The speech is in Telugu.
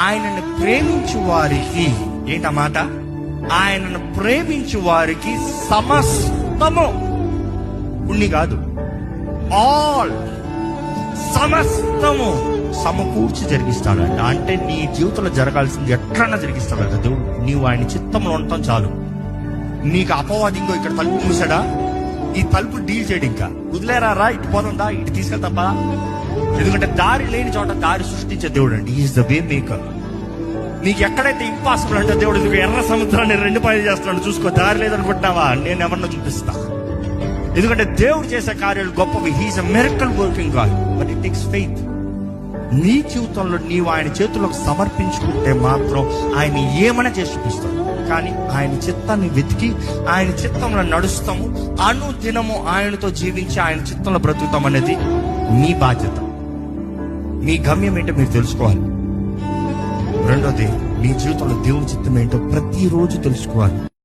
ఆయనను ప్రేమించు వారికి ఏంటన్నమాట, ఆయనను ప్రేమించు వారికి సమస్తము, కొన్ని కాదు, ఆల్, సమస్తము సమకూర్చి జరిగిస్తాడంట. అంటే నీ జీవితంలో జరగాల్సింది ఎట్లన్నా జరిగిస్తాడంట దేవుడు. నీవు ఆయన చిత్తంలో ఉండటం చాలు. నీకు అపవాది ఇంకో ఇక్కడ తలుపు మూసాడా, ఈ తలుపు డీల్ చేయడు, ఇంకా వదిలేరా, ఇటు పోతుందా, ఇటు తీసుకెళ్తాపా. ఎందుకంటే దారి లేని చోట దారి సృష్టించే దేవుడు అండి. Is the way maker. నీకు ఎక్కడైతే ఇంపాసిబుల్ అంటే దేవుడు నీకు ఎర్ర సముద్రాన్ని 2 పాయలు చేస్తున్నాడు, చూసుకో. దారి లేదనుకుంటున్నావా, నేను ఎవరినో చూపిస్తా. ఎందుకంటే దేవుడు చేసే కార్యాలు గొప్పవి. He is a miracle working God, but it takes faith. నీ జీవితంలో నీవు ఆయన చేతులకు సమర్పించుకుంటే మాత్రం ఆయన ఏమైనా చేసి చూపిస్తాడు. కానీ ఆయన చిత్తాన్ని వెతికి ఆయన చిత్తంలో నడుస్తాము, అనుదినము ఆయనతో జీవించి ఆయన చిత్తంలో బ్రతుకుతాం అనేది మీ బాధ్యత. మీ గమ్యం ఏంటో మీరు తెలుసుకోవాలి. రెండోది, మీ జీవితంలో దేవుని చిత్తం ఏంటో ప్రతిరోజు తెలుసుకోవాలి.